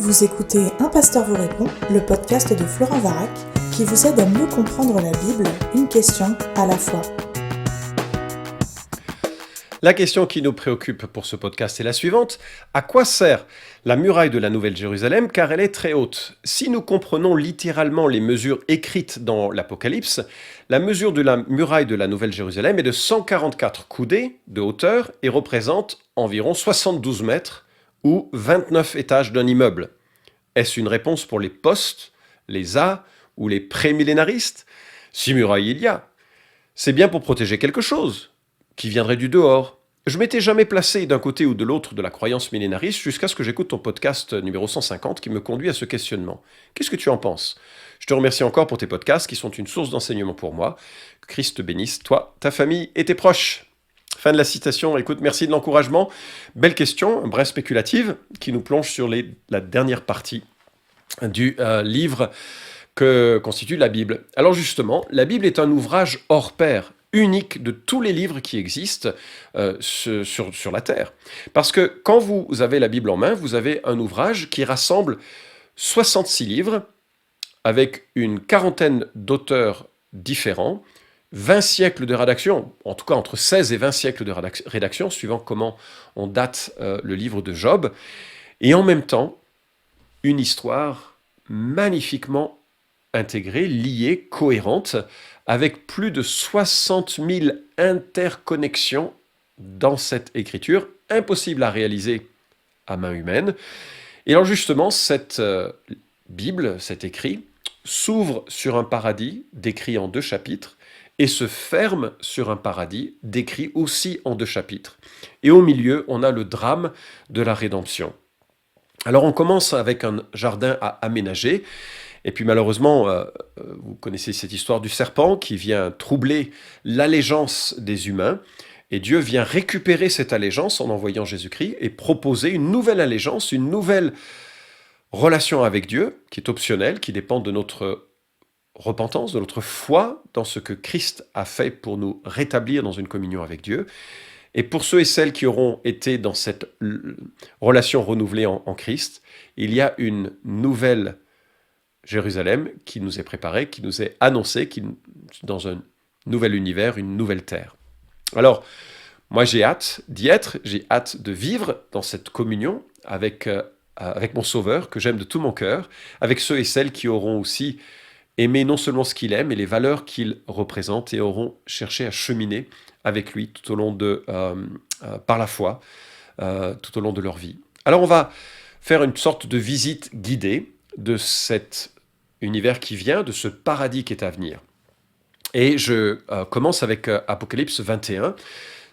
Vous écoutez Un pasteur vous répond, le podcast de Florent Varac, qui vous aide à mieux comprendre la Bible, une question à la fois. La question qui nous préoccupe pour ce podcast est la suivante. À quoi sert la muraille de la Nouvelle Jérusalem, car elle est très haute? Si nous comprenons littéralement les mesures écrites dans l'Apocalypse, la mesure de la muraille de la Nouvelle Jérusalem est de 144 coudées de hauteur et représente environ 72 mètres ou 29 étages d'un immeuble. Est-ce une réponse pour les postes, les ou les prémillénaristes? Si muraille il y a, c'est bien pour protéger quelque chose qui viendrait du dehors. Je m'étais jamais placé d'un côté ou de l'autre de la croyance millénariste jusqu'à ce que j'écoute ton podcast numéro 150 qui me conduit à ce questionnement. Qu'est-ce que tu en penses? Je te remercie encore pour tes podcasts qui sont une source d'enseignement pour moi. Que Christ te bénisse, toi, ta famille et tes proches. Fin de la citation. Écoute, merci de l'encouragement. Belle question, bref spéculative, qui nous plonge sur la dernière partie du livre que constitue la Bible. Alors justement, la Bible est un ouvrage hors pair, unique de tous les livres qui existent sur la Terre. Parce que quand vous avez la Bible en main, vous avez un ouvrage qui rassemble 66 livres avec une quarantaine d'auteurs différents, 20 siècles de rédaction, en tout cas entre 16 et 20 siècles de rédaction, suivant comment on date le livre de Job, et en même temps, une histoire magnifiquement intégrée, liée, cohérente, avec plus de 60 000 interconnexions dans cette écriture, impossible à réaliser à main humaine. Et alors justement, cette Bible, cet écrit, s'ouvre sur un paradis décrit en 2 chapitres, et se ferme sur un paradis décrit aussi en 2 chapitres. Et au milieu, on a le drame de la rédemption. Alors on commence avec un jardin à aménager, et puis malheureusement, vous connaissez cette histoire du serpent qui vient troubler l'allégeance des humains, et Dieu vient récupérer cette allégeance en envoyant Jésus-Christ et proposer une nouvelle allégeance, une nouvelle relation avec Dieu, qui est optionnelle, qui dépend de notre repentance, de notre foi dans ce que Christ a fait pour nous rétablir dans une communion avec Dieu. Et pour ceux et celles qui auront été dans cette relation renouvelée en Christ, il y a une nouvelle Jérusalem qui nous est préparée, qui nous est annoncée, dans un nouvel univers, une nouvelle terre. Alors, moi j'ai hâte d'y être, j'ai hâte de vivre dans cette communion avec mon Sauveur, que j'aime de tout mon cœur, avec ceux et celles qui auront aussi aimé non seulement ce qu'il aime, mais les valeurs qu'il représente, et auront cherché à cheminer avec lui tout au long par la foi, tout au long de leur vie. Alors on va faire une sorte de visite guidée de cet univers qui vient, de ce paradis qui est à venir. Et je commence avec Apocalypse 21.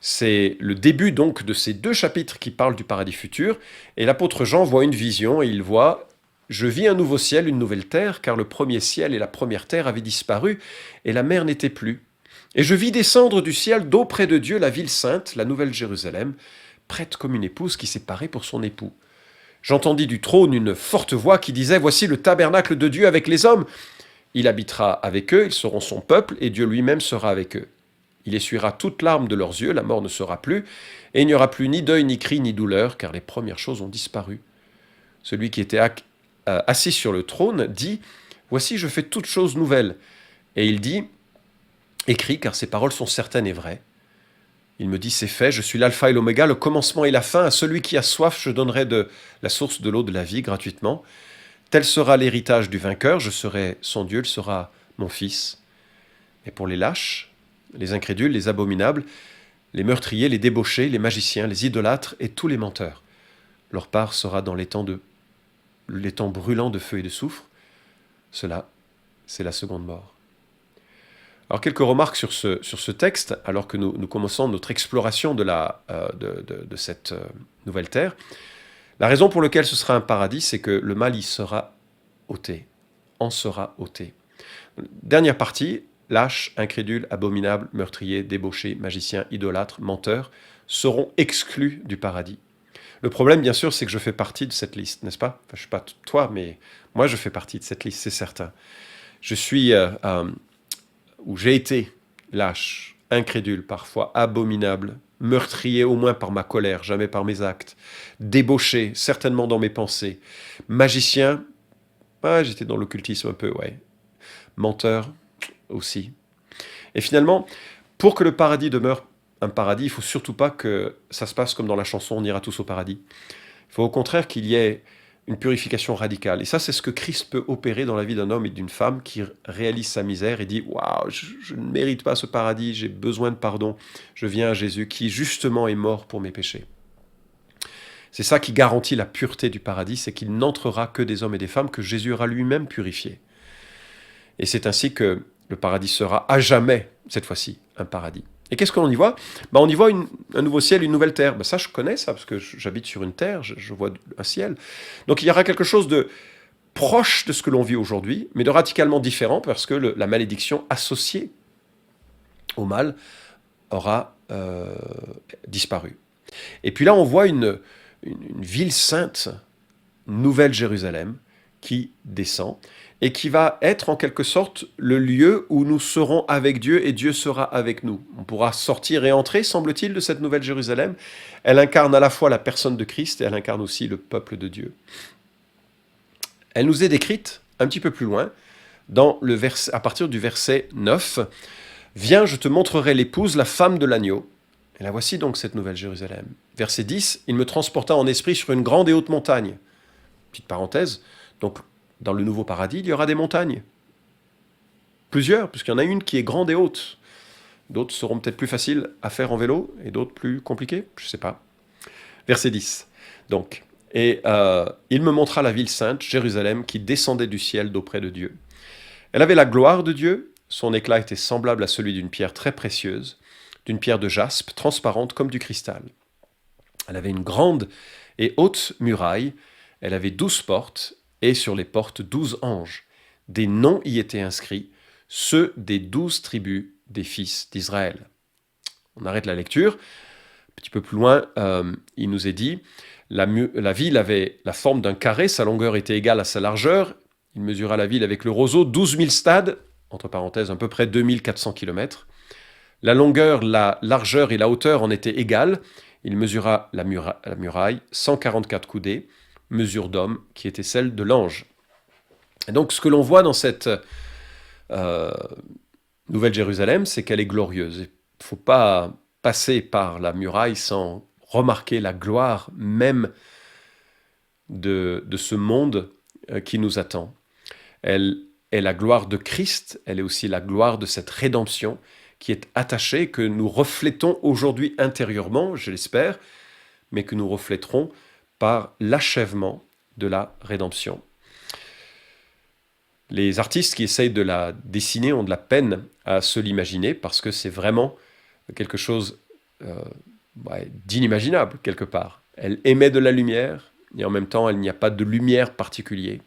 C'est le début donc de ces 2 chapitres qui parlent du paradis futur. Et l'apôtre Jean voit une vision et il voit « Je vis un nouveau ciel, une nouvelle terre, car le premier ciel et la première terre avaient disparu, et la mer n'était plus. Et je vis descendre du ciel d'auprès de Dieu la ville sainte, la nouvelle Jérusalem, prête comme une épouse qui s'est parée pour son époux. J'entendis du trône une forte voix qui disait « Voici le tabernacle de Dieu avec les hommes. Il habitera avec eux, ils seront son peuple, et Dieu lui-même sera avec eux. Il essuiera toute larme de leurs yeux, la mort ne sera plus, et il n'y aura plus ni deuil, ni cri, ni douleur, car les premières choses ont disparu. Celui qui était assis sur le trône dit « Voici, je fais toutes choses nouvelles. » Et il dit « Écris, car ces paroles sont certaines et vraies. » Il me dit « C'est fait, je suis l'alpha et l'oméga, le commencement et la fin. À celui qui a soif, je donnerai de la source de l'eau de la vie gratuitement. Tel sera l'héritage du vainqueur, je serai son Dieu, il sera mon fils. Et pour les lâches, les incrédules, les abominables, les meurtriers, les débauchés, les magiciens, les idolâtres et tous les menteurs, leur part sera dans l'étang brûlant de feu et de soufre. Cela, c'est la seconde mort. » Alors quelques remarques sur ce texte, alors que nous commençons notre exploration de cette nouvelle terre. La raison pour laquelle ce sera un paradis, c'est que le mal y sera ôté, en sera ôté. Dernière partie, lâches, incrédules, abominables, meurtriers, débauchés, magiciens, idolâtres, menteurs, seront exclus du paradis. Le problème, bien sûr, c'est que je fais partie de cette liste, n'est-ce pas? Enfin, je ne suis pas toi, mais moi, je fais partie de cette liste, c'est certain. Je suis, ou j'ai été lâche, incrédule, parfois abominable, meurtrier au moins par ma colère, jamais par mes actes, débauché, certainement dans mes pensées, magicien, j'étais dans l'occultisme un peu, ouais, menteur aussi. Et finalement, pour que le paradis demeure un paradis, il ne faut surtout pas que ça se passe comme dans la chanson « On ira tous au paradis ». Il faut au contraire qu'il y ait une purification radicale. Et ça, c'est ce que Christ peut opérer dans la vie d'un homme et d'une femme qui réalise sa misère et dit « Waouh, je ne mérite pas ce paradis, j'ai besoin de pardon, je viens à Jésus qui justement est mort pour mes péchés ». C'est ça qui garantit la pureté du paradis, c'est qu'il n'entrera que des hommes et des femmes que Jésus aura lui-même purifiés. Et c'est ainsi que le paradis sera à jamais, cette fois-ci, un paradis. Et qu'est-ce qu'on y voit ? On y voit un nouveau ciel, une nouvelle terre. Ça, je connais ça, parce que j'habite sur une terre, je vois un ciel. Donc il y aura quelque chose de proche de ce que l'on vit aujourd'hui, mais de radicalement différent, parce que la malédiction associée au mal aura disparu. Et puis là, on voit une ville sainte, Nouvelle Jérusalem, qui descend, et qui va être en quelque sorte le lieu où nous serons avec Dieu et Dieu sera avec nous. On pourra sortir et entrer, semble-t-il, de cette Nouvelle Jérusalem. Elle incarne à la fois la personne de Christ et elle incarne aussi le peuple de Dieu. Elle nous est décrite un petit peu plus loin, à partir du verset 9. « Viens, je te montrerai l'épouse, la femme de l'agneau. » Et la voici donc cette Nouvelle Jérusalem. Verset 10. « Il me transporta en esprit sur une grande et haute montagne. » Petite parenthèse, donc dans le nouveau paradis, il y aura des montagnes. Plusieurs, puisqu'il y en a une qui est grande et haute. D'autres seront peut-être plus faciles à faire en vélo, et d'autres plus compliquées, je ne sais pas. Verset 10. Donc, il me montra la ville sainte, Jérusalem, qui descendait du ciel d'auprès de Dieu. Elle avait la gloire de Dieu, son éclat était semblable à celui d'une pierre très précieuse, d'une pierre de jaspe, transparente comme du cristal. Elle avait une grande et haute muraille, elle avait 12 portes, et sur les portes 12 anges. Des noms y étaient inscrits, ceux des 12 tribus des fils d'Israël. On arrête la lecture. Un petit peu plus loin, il nous est dit, la ville avait la forme d'un carré, sa longueur était égale à sa largeur. Il mesura la ville avec le roseau, 12 000 stades, entre parenthèses, à peu près 2400 km. La longueur, la largeur et la hauteur en étaient égales. Il mesura la muraille, 144 coudées, mesure d'homme, qui était celle de l'ange. Et donc, ce que l'on voit dans cette Nouvelle Jérusalem, c'est qu'elle est glorieuse. Il ne faut pas passer par la muraille sans remarquer la gloire même de ce monde qui nous attend. Elle est la gloire de Christ, elle est aussi la gloire de cette rédemption qui est attachée, que nous reflétons aujourd'hui intérieurement, je l'espère, mais que nous refléterons par l'achèvement de la rédemption. Les artistes qui essayent de la dessiner ont de la peine à se l'imaginer parce que c'est vraiment quelque chose d'inimaginable quelque part. Elle émet de la lumière et en même temps, il n'y a pas de lumière particulière.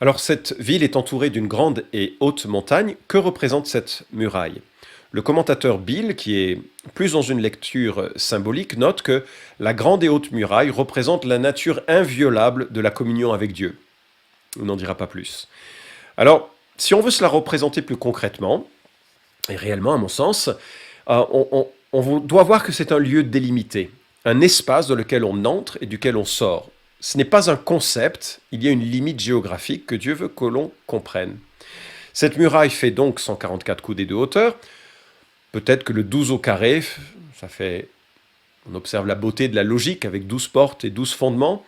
Alors cette ville est entourée d'une grande et haute montagne. Que représente cette muraille ? Le commentateur Bill, qui est plus dans une lecture symbolique, note que la grande et haute muraille représente la nature inviolable de la communion avec Dieu. On n'en dira pas plus. Alors, si on veut se la représenter plus concrètement, et réellement à mon sens, on doit voir que c'est un lieu délimité, un espace dans lequel on entre et duquel on sort. Ce n'est pas un concept, il y a une limite géographique que Dieu veut que l'on comprenne. Cette muraille fait donc 144 coudées de hauteur. Peut-être que le 12 au carré, ça fait... On observe la beauté de la logique avec 12 portes et 12 fondements.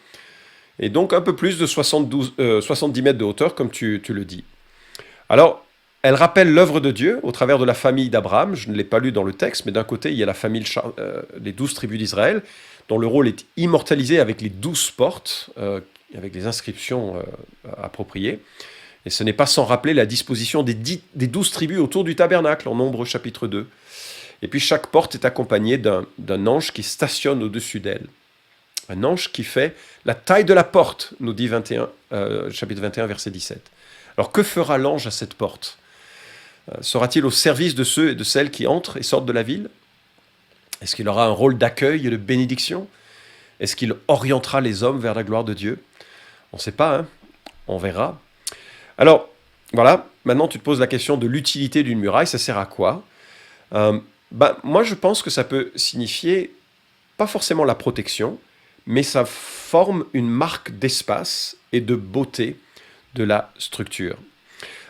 Et donc un peu plus de 70 mètres de hauteur, comme tu le dis. Alors, elle rappelle l'œuvre de Dieu au travers de la famille d'Abraham. Je ne l'ai pas lu dans le texte, mais d'un côté, il y a la famille des 12 tribus d'Israël, dont le rôle est immortalisé avec les 12 portes, avec les inscriptions appropriées. Et ce n'est pas sans rappeler la disposition des 12 tribus autour du tabernacle, en Nombre chapitre 2. Et puis chaque porte est accompagnée d'un ange qui stationne au-dessus d'elle. Un ange qui fait la taille de la porte, nous dit chapitre 21, verset 17. Alors que fera l'ange à cette porte ? Sera-t-il au service de ceux et de celles qui entrent et sortent de la ville ? Est-ce qu'il aura un rôle d'accueil et de bénédiction ? Est-ce qu'il orientera les hommes vers la gloire de Dieu ? On ne sait pas, on verra. Alors, voilà, maintenant tu te poses la question de l'utilité d'une muraille, ça sert à quoi ? Moi, je pense que ça peut signifier pas forcément la protection, mais ça forme une marque d'espace et de beauté de la structure.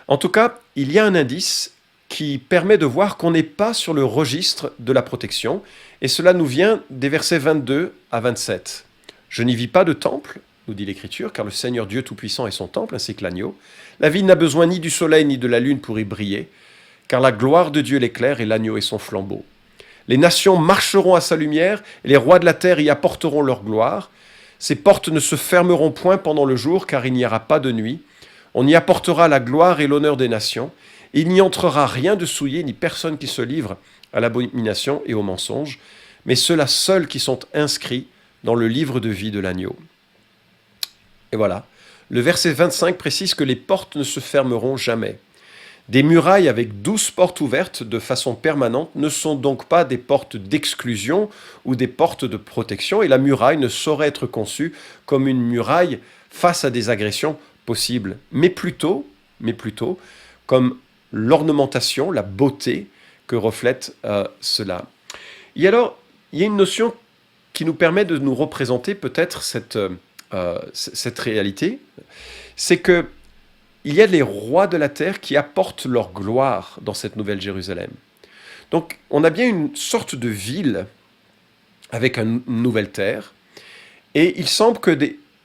En tout cas, il y a un indice qui permet de voir qu'on n'est pas sur le registre de la protection, et cela nous vient des versets 22 à 27. Je n'y vis pas de temple, nous dit l'Écriture, car le Seigneur Dieu Tout-Puissant est son temple, ainsi que l'agneau. La ville n'a besoin ni du soleil ni de la lune pour y briller, car la gloire de Dieu l'éclaire et l'agneau est son flambeau. Les nations marcheront à sa lumière, et les rois de la terre y apporteront leur gloire. Ses portes ne se fermeront point pendant le jour, car il n'y aura pas de nuit. On y apportera la gloire et l'honneur des nations. Il n'y entrera rien de souillé, ni personne qui se livre à l'abomination et au mensonge, mais ceux-là seuls qui sont inscrits dans le livre de vie de l'agneau. Et voilà, le verset 25 précise que les portes ne se fermeront jamais. Des murailles avec 12 portes ouvertes de façon permanente ne sont donc pas des portes d'exclusion ou des portes de protection, et la muraille ne saurait être conçue comme une muraille face à des agressions possibles, mais plutôt comme l'ornementation, la beauté que reflète cela. Et alors, il y a une notion qui nous permet de nous représenter peut-être cette réalité, c'est que il y a les rois de la terre qui apportent leur gloire dans cette nouvelle Jérusalem. Donc, on a bien une sorte de ville avec une nouvelle terre, et il semble que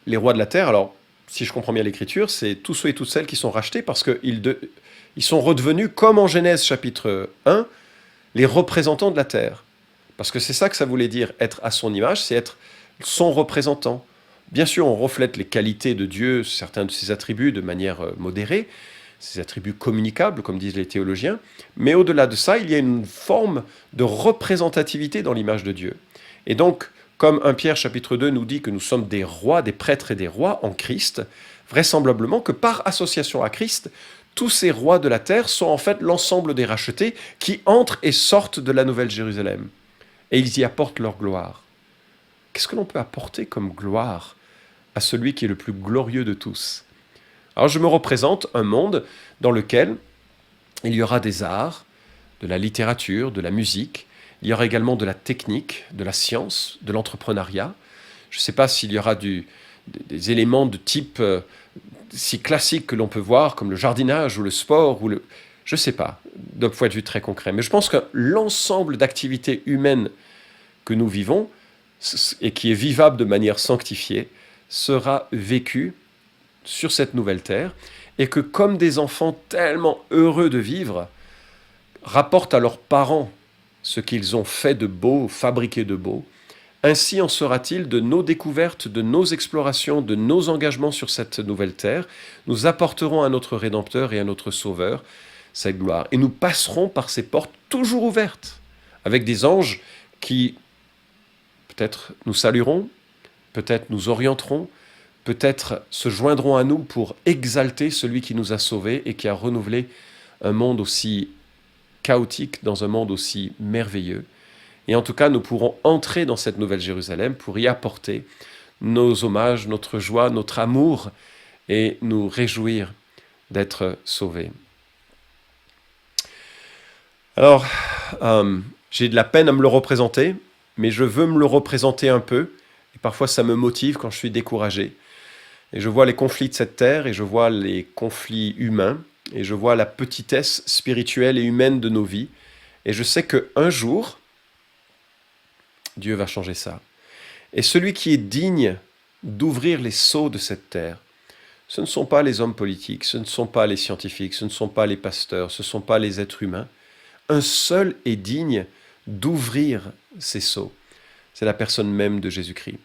les rois de la terre, alors, si je comprends bien l'Écriture, c'est tous ceux et toutes celles qui sont rachetés parce qu'ils sont redevenus, comme en Genèse chapitre 1, les représentants de la terre. Parce que c'est ça que ça voulait dire, être à son image, c'est être son représentant. Bien sûr, on reflète les qualités de Dieu, certains de ses attributs de manière modérée, ses attributs communicables, comme disent les théologiens, mais au-delà de ça, il y a une forme de représentativité dans l'image de Dieu. Et donc, comme 1 Pierre chapitre 2 nous dit que nous sommes des rois, des prêtres et des rois en Christ, vraisemblablement que par association à Christ, tous ces rois de la terre sont en fait l'ensemble des rachetés qui entrent et sortent de la Nouvelle Jérusalem. Et ils y apportent leur gloire. Qu'est-ce que l'on peut apporter comme gloire à celui qui est le plus glorieux de tous? Alors je me représente un monde dans lequel il y aura des arts, de la littérature, de la musique, il y aura également de la technique, de la science, de l'entrepreneuriat. Je ne sais pas s'il y aura des éléments de type si classique que l'on peut voir, comme le jardinage ou le sport, je ne sais pas, d'un point de vue très concret. Mais je pense que l'ensemble d'activités humaines que nous vivons, et qui est vivable de manière sanctifiée, sera vécu sur cette nouvelle terre, et que comme des enfants tellement heureux de vivre, rapportent à leurs parents ce qu'ils ont fait de beau, fabriqué de beau, ainsi en sera-t-il de nos découvertes, de nos explorations, de nos engagements sur cette nouvelle terre. Nous apporterons à notre Rédempteur et à notre Sauveur cette gloire. Et nous passerons par ces portes toujours ouvertes, avec des anges qui peut-être nous salueront, peut-être nous orienteront, peut-être se joindront à nous pour exalter celui qui nous a sauvés et qui a renouvelé un monde aussi chaotique dans un monde aussi merveilleux. Et en tout cas, nous pourrons entrer dans cette nouvelle Jérusalem pour y apporter nos hommages, notre joie, notre amour et nous réjouir d'être sauvés. Alors, j'ai de la peine à me le représenter, mais je veux me le représenter un peu. Et parfois, ça me motive quand je suis découragé. Et je vois les conflits de cette terre, et je vois les conflits humains, et je vois la petitesse spirituelle et humaine de nos vies. Et je sais qu'un jour, Dieu va changer ça. Et celui qui est digne d'ouvrir les sceaux de cette terre, ce ne sont pas les hommes politiques, ce ne sont pas les scientifiques, ce ne sont pas les pasteurs, ce ne sont pas les êtres humains. Un seul est digne d'ouvrir ces sceaux. C'est la personne même de Jésus-Christ.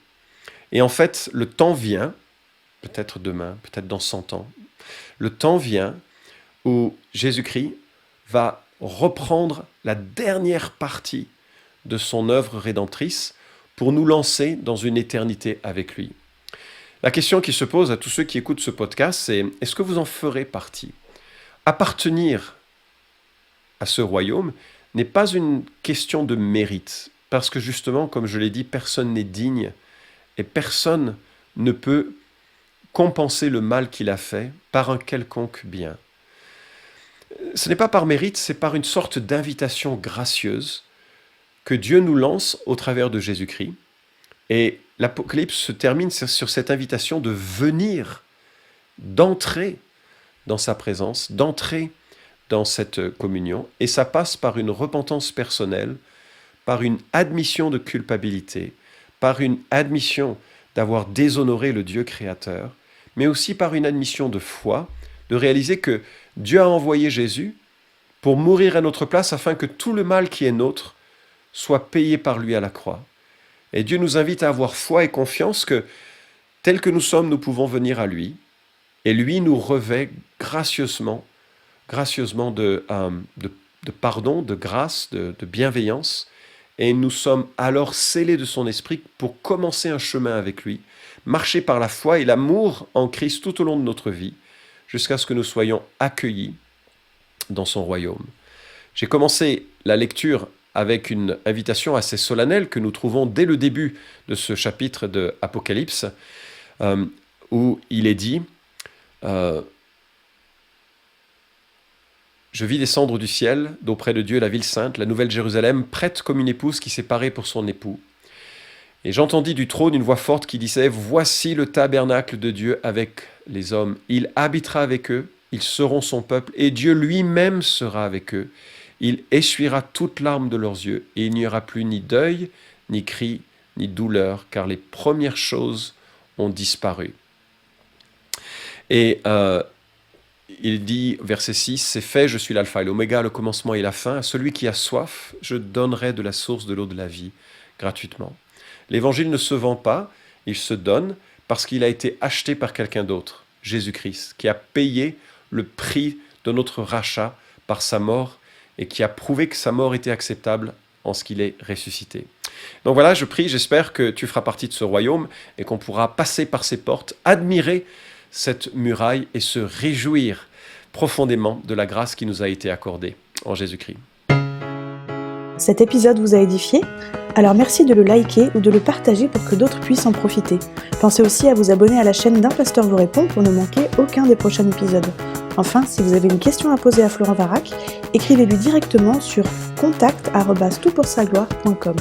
Et en fait, le temps vient, peut-être demain, peut-être dans 100 ans, le temps vient où Jésus-Christ va reprendre la dernière partie de son œuvre rédemptrice pour nous lancer dans une éternité avec lui. La question qui se pose à tous ceux qui écoutent ce podcast, c'est est-ce que vous en ferez partie? Appartenir à ce royaume n'est pas une question de mérite, parce que justement, comme je l'ai dit, personne n'est digne et personne ne peut compenser le mal qu'il a fait par un quelconque bien. Ce n'est pas par mérite, c'est par une sorte d'invitation gracieuse que Dieu nous lance au travers de Jésus-Christ. Et l'Apocalypse se termine sur cette invitation de venir, d'entrer dans sa présence, d'entrer dans cette communion. Et ça passe par une repentance personnelle, par une admission de culpabilité, par une admission d'avoir déshonoré le Dieu créateur, mais aussi par une admission de foi, de réaliser que Dieu a envoyé Jésus pour mourir à notre place afin que tout le mal qui est nôtre soit payé par lui à la croix. Et Dieu nous invite à avoir foi et confiance que, tel que nous sommes, nous pouvons venir à lui, et lui nous revêt gracieusement de pardon, de grâce, de bienveillance, et nous sommes alors scellés de son esprit pour commencer un chemin avec lui, marcher par la foi et l'amour en Christ tout au long de notre vie, jusqu'à ce que nous soyons accueillis dans son royaume. J'ai commencé la lecture avec une invitation assez solennelle que nous trouvons dès le début de ce chapitre de Apocalypse, où il est dit Je vis descendre du ciel, d'auprès de Dieu, la ville sainte, la nouvelle Jérusalem, prête comme une épouse qui s'est parée pour son époux. Et j'entendis du trône une voix forte qui disait « Voici le tabernacle de Dieu avec les hommes. Il habitera avec eux, ils seront son peuple, et Dieu lui-même sera avec eux. Il essuiera toute larme de leurs yeux, et il n'y aura plus ni deuil, ni cri, ni douleur, car les premières choses ont disparu. » Et il dit, verset 6, « C'est fait, je suis l'alpha et l'oméga, le commencement et la fin. À celui qui a soif, je donnerai de la source de l'eau de la vie, gratuitement. » L'évangile ne se vend pas, il se donne parce qu'il a été acheté par quelqu'un d'autre, Jésus-Christ, qui a payé le prix de notre rachat par sa mort et qui a prouvé que sa mort était acceptable en ce qu'il est ressuscité. Donc voilà, je prie, j'espère que tu feras partie de ce royaume et qu'on pourra passer par ces portes, admirer cette muraille et se réjouir profondément de la grâce qui nous a été accordée en Jésus-Christ. Cet épisode vous a édifié ? Alors merci de le liker ou de le partager pour que d'autres puissent en profiter. Pensez aussi à vous abonner à la chaîne d'Un Pasteur vous répond pour ne manquer aucun des prochains épisodes. Enfin, si vous avez une question à poser à Florent Varac, écrivez-lui directement sur contact@toutpoursagloire.com.